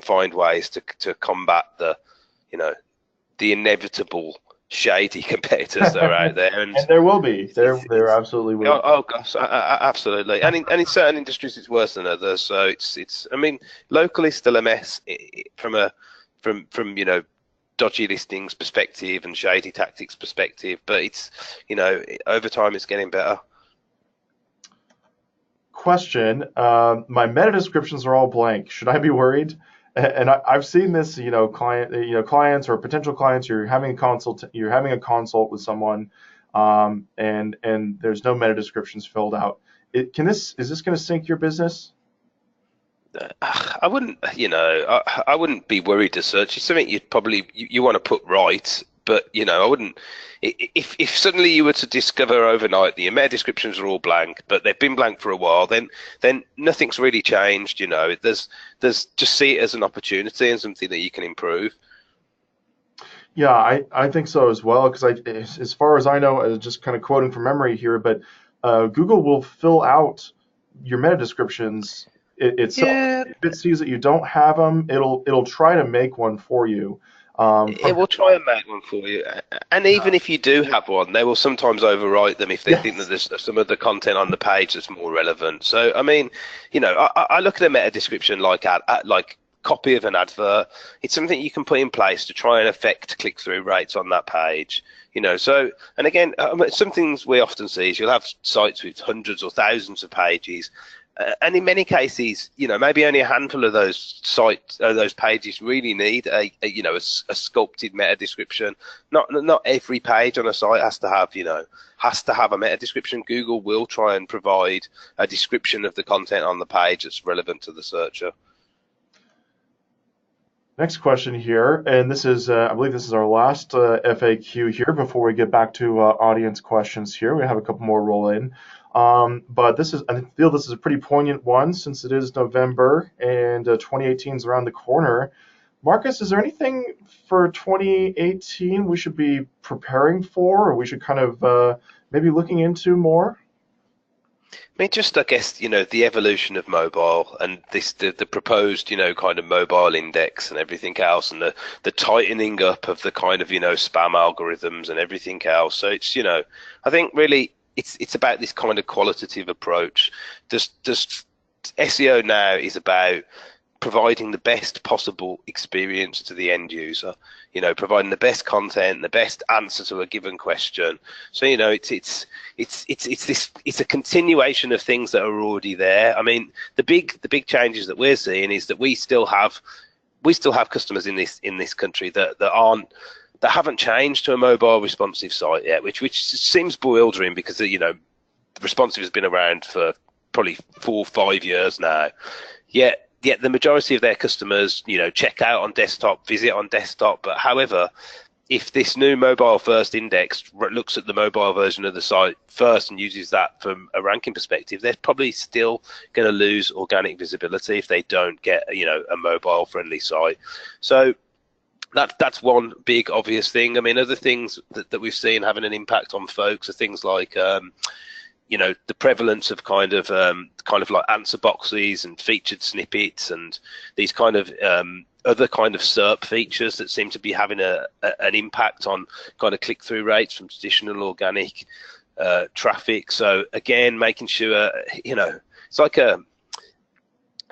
find ways to combat the inevitable shady competitors that are out there, and there will be. There absolutely will. Oh gosh, absolutely. And in certain industries, it's worse than others. So it's. I mean, locally still a mess from dodgy listings perspective and shady tactics perspective, but it's over time it's getting better. Question: my meta descriptions are all blank. Should I be worried? And I've seen this, clients or potential clients. You're having a consult with someone, and there's no meta descriptions filled out. Is this going to sink your business? I wouldn't, I wouldn't be worried as such. It's something you'd probably you want to put right, but I wouldn't. If suddenly you were to discover overnight that your meta descriptions are all blank, but they've been blank for a while, then nothing's really Changed. There's just see it as an opportunity and something that you can improve. Yeah, I think so as well, because as far as I know, just kind of quoting from memory here, but Google will fill out your meta descriptions itself. Yeah, If it sees that you don't have them, it'll try to make one for you. it will try and make one for you. And even if you do have one, they will sometimes overwrite them if they think that there's some of the content on the page that's more relevant. So, I mean, I look at a meta description like copy of an advert. It's something you can put in place to try and affect click-through rates on that page. So, and again, some things we often see is you'll have sites with hundreds or thousands of pages, and in many cases, maybe only a handful of those pages really need a sculpted meta description. Not every page on a site has to have a meta description. Google will try and provide a description of the content on the page that's relevant to the searcher. Next question here, and this is, I believe this is our last FAQ here before we get back to audience questions here. We have a couple more roll in. But I feel this is a pretty poignant one since it is November and 2018 is around the corner. Marcus, is there anything for 2018 we should be preparing for, or we should kind of maybe looking into more? I mean, I guess, the evolution of mobile and the proposed, kind of mobile index and everything else, and the tightening up of the kind of, spam algorithms and everything else. So it's, I think really it's about this kind of qualitative approach. Just SEO now is about providing the best possible experience to the end user, providing the best content, the best answer to a given question. So it's a continuation of things that are already there. I mean, the big changes that we're seeing is that we still have customers in this country that haven't changed to a mobile responsive site yet, which seems bewildering because responsive has been around for probably 4 or 5 years now. Yet the majority of their customers, check out on desktop, visit on desktop. But however, if this new mobile first index looks at the mobile version of the site first and uses that from a ranking perspective, they're probably still going to lose organic visibility if they don't get, a mobile friendly site. So that's one big obvious thing. I mean, other things that we've seen having an impact on folks are things like, the prevalence of kind of like answer boxes and featured snippets and these kind of other kind of SERP features that seem to be having an impact on kind of click-through rates from traditional organic traffic. So again, making sure, it's like a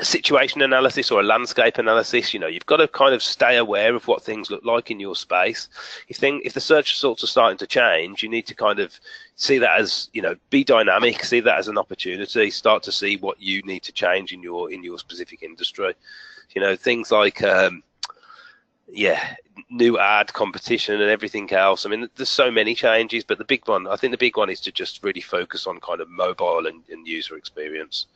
situation analysis or a landscape analysis. You've got to kind of stay aware of what things look like in your space. If the search results are starting to change, you need to kind of see that as, be dynamic, see that as an opportunity, start to see what you need to change in your specific industry. Things like new ad competition and everything else. I mean, there's so many changes, but I think the big one is to just really focus on kind of mobile and user experience.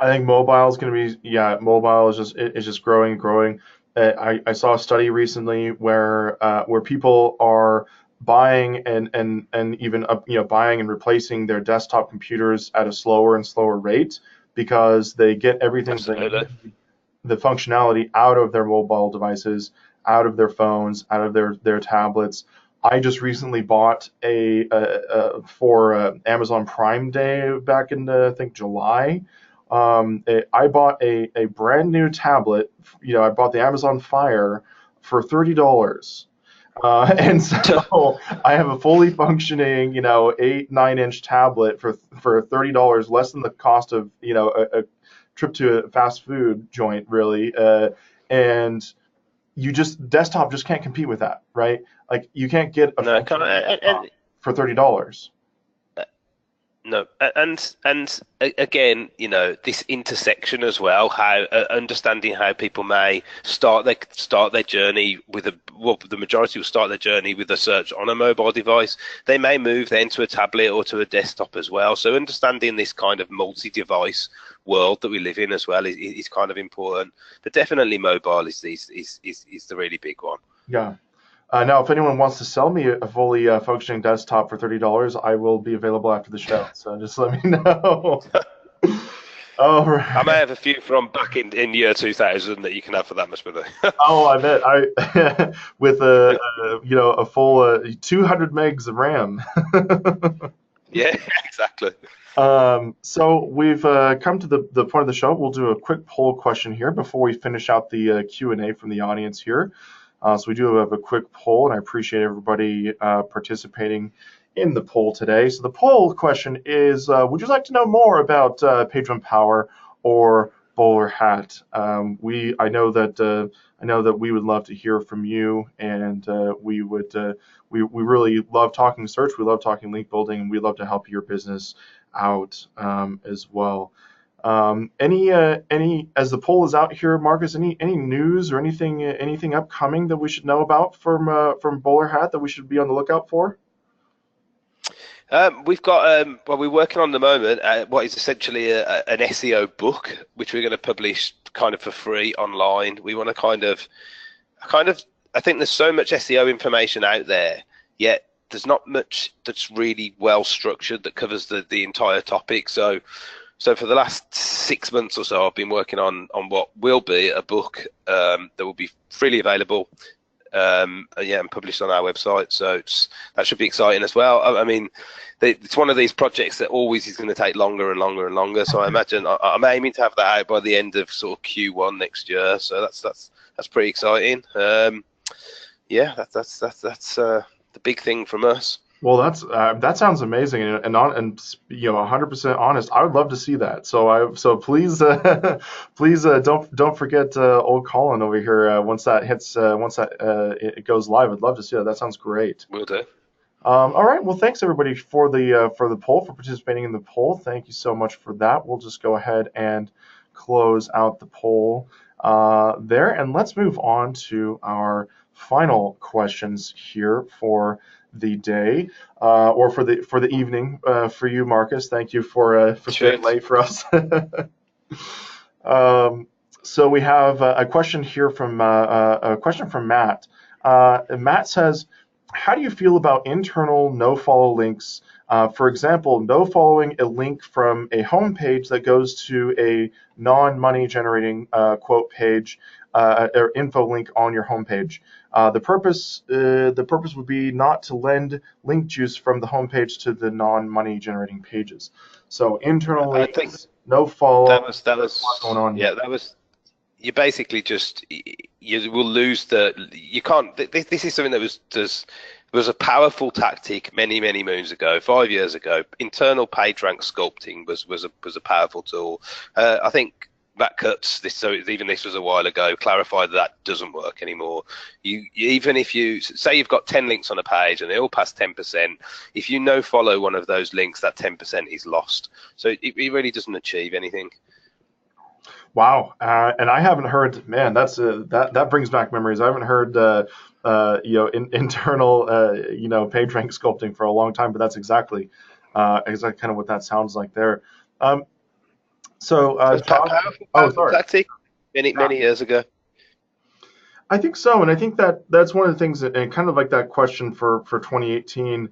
I think mobile is going to be, mobile is just growing and growing. I saw a study recently where people are buying and even buying and replacing their desktop computers at a slower and slower rate because they get everything, the functionality out of their mobile devices, out of their phones, out of their tablets. I just recently bought for Amazon Prime Day back in I think July. I bought a brand new tablet. I bought the Amazon Fire for $30. And so I have a fully functioning, 8-9 inch tablet for $30, less than the cost of, a trip to a fast food joint, really. And desktop just can't compete with that, right? Like you can't get a No, for $30. No, again, this intersection as well. How understanding how people may start their journey the majority will start their journey with a search on a mobile device. They may move then to a tablet or to a desktop as well. So understanding this kind of multi-device world that we live in as well is kind of important. But definitely mobile is the really big one. Yeah. Now, if anyone wants to sell me a fully functioning desktop for $30, I will be available after the show. So just let me know. All right. I may have a few from back in year 2000 that you can have for that much money. Oh, I bet with a full 200 megs of RAM. Yeah, exactly. So we've come to the point of the show. We'll do a quick poll question here before we finish out the Q&A from the audience here. So we do have a quick poll, and I appreciate everybody participating in the poll today. So the poll question is, would you like to know more about PageRank Power or BowlerHat? I know that we would love to hear from you, and we really love talking search. We love talking link building, and we love to help your business out as well. Any as the poll is out here, Marcus, any news or anything upcoming that we should know about from BowlerHat that we should be on the lookout for? We've got we're working on the moment what is essentially an SEO book, which we're going to publish kind of for free online. We want to I think there's so much SEO information out there, yet there's not much that's really well structured that covers the entire topic. So for the last 6 months or so, I've been working on what will be a book that will be freely available, and published on our website. So that should be exciting as well. I mean, it's one of these projects that always is going to take longer and longer and longer. So I imagine I'm aiming to have that out by the end of sort of Q1 next year. So that's pretty exciting. That's the big thing from us. Well, that sounds amazing, and 100% honest. I would love to see that. So please don't forget old Colin over here. Once it goes live, I'd love to see that. That sounds great. Will do. All right. Well, thanks everybody for the poll, for participating in the poll. Thank you so much for that. We'll just go ahead and close out the poll there, and let's move on to our final questions here for the day, or for the evening for you, Marcus. Thank you for staying late for us. So we have a question here from Matt. Matt says, how do you feel about internal no-follow links? For example, no following a link from a home page that goes to a non-money generating quote page or info link on your homepage. The purpose would be not to lend link juice from the homepage to the non-money generating pages. So internal links, no follow. That was what's going on. Yeah, that was. You basically you will lose you can't. This is something that was a powerful tactic many moons ago, 5 years ago. Internal PageRank sculpting was a powerful tool. I think Matt Cutts, so even this was a while ago, clarified that doesn't work anymore. Even if you say you've got 10 links on a page and they all pass 10%, if you no follow one of those links, that 10% is lost. So it really doesn't achieve anything. Wow, and I haven't heard. Man, that brings back memories. I haven't heard internal PageRank sculpting for a long time, but that's exactly kind of what that sounds like there. Powerful tactic many years ago. I think so, and I think that's one of the things, and kind of like that question for 2018,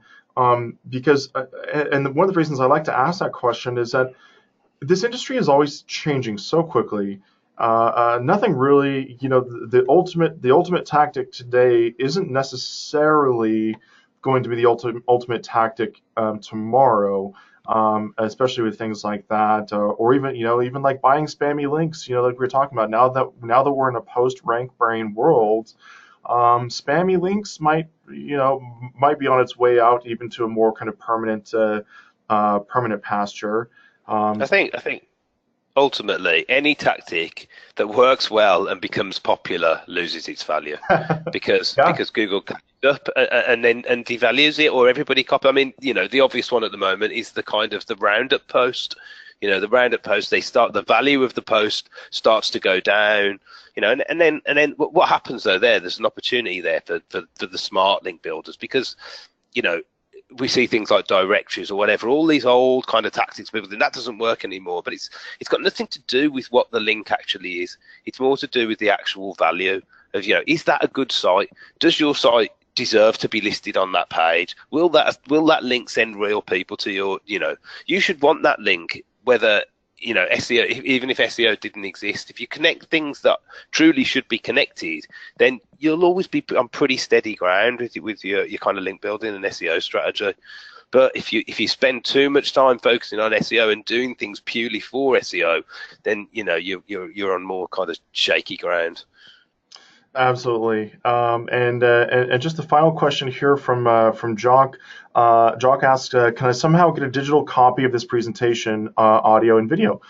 because and one of the reasons I like to ask that question is that this industry is always changing so quickly. Nothing really, the ultimate tactic today isn't necessarily going to be the ultimate tactic tomorrow. Especially with things like that, or even like buying spammy links, like we were talking about. Now that we're in a post-rank brain world, spammy links might be on its way out even to a more kind of permanent pasture. I think ultimately any tactic that works well and becomes popular loses its value because Google up and then devalues it, or everybody copy. I mean, the obvious one at the moment is the kind of the roundup post. The roundup post, the value of the post starts to go down. And then what happens though? There's an opportunity there for the smart link builders, because we see things like directories or whatever, all these old kind of tactics people think that doesn't work anymore, but it's got nothing to do with what the link actually is. It's more to do with the actual value of, is that a good site? Does your site deserve to be listed on that page? Will that link send real people to your, you should want that link, whether SEO, even if SEO didn't exist. If you connect things that truly should be connected, then you'll always be on pretty steady ground with your kind of link building and SEO strategy. But if you spend too much time focusing on SEO and doing things purely for SEO, then you're on more kind of shaky ground. Absolutely. And just the final question here from Jock. Jock asks, can I somehow get a digital copy of this presentation, audio and video?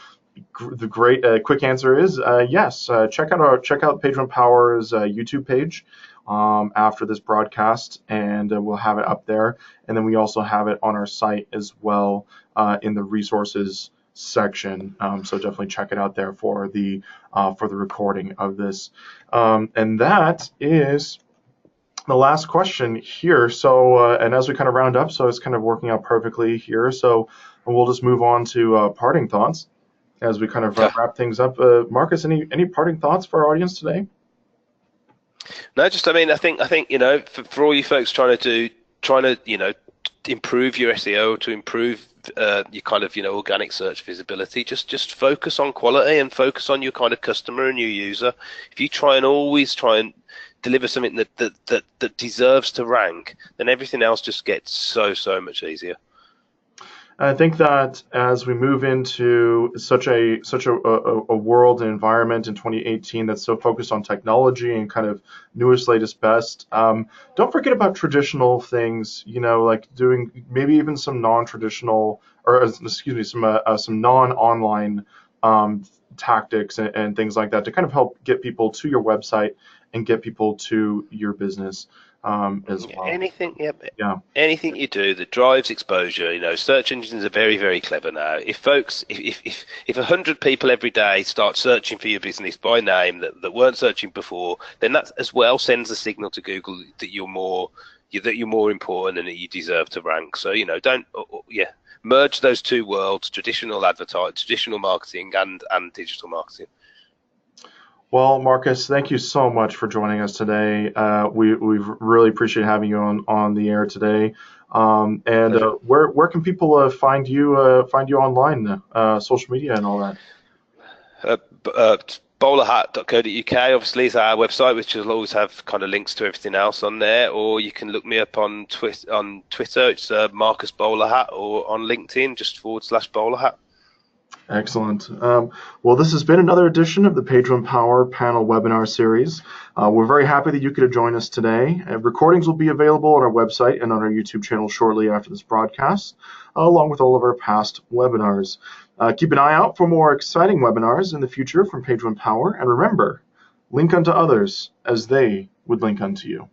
The great quick answer is yes. Check out Page One Power's YouTube page after this broadcast, and we'll have it up there. And then we also have it on our site as well in the resources section. So definitely check it out there for the recording of this. And that is the last question here. So and as we kind of round up, so it's kind of working out perfectly here. So we'll just move on to parting thoughts as we kind of wrap things up. Marcus, any parting thoughts for our audience today? No, I think for all you folks trying to improve your SEO, to improve your kind of organic search visibility, just focus on quality and focus on your kind of customer and your user. If you always try and deliver something that deserves to rank, then everything else just gets so much easier. I think that as we move into such a world and environment in 2018 that's so focused on technology and kind of newest, latest, best, don't forget about traditional things. Like doing maybe even some non-traditional, or excuse me, some non-online tactics and things like that to kind of help get people to your website and get people to your business. As well. Anything you do that drives exposure. Search engines are very, very clever now. If 100 people every day start searching for your business by name that weren't searching before, then that as well sends a signal to Google that you're more important and that you deserve to rank. So don't merge those two worlds: traditional marketing and digital marketing. Well, Marcus, thank you so much for joining us today. We've really appreciate having you on the air today. Where can people find you online, social media and all that? BowlerHat.co.uk obviously is our website, which will always have kind of links to everything else on there. Or you can look me up on Twitter. It's Marcus BowlerHat, or on LinkedIn, just /BowlerHat. Excellent. Well, this has been another edition of the Page One Power panel webinar series. We're very happy that you could have joined us today. Recordings will be available on our website and on our YouTube channel shortly after this broadcast, along with all of our past webinars. Keep an eye out for more exciting webinars in the future from Page One Power. And remember, link unto others as they would link unto you.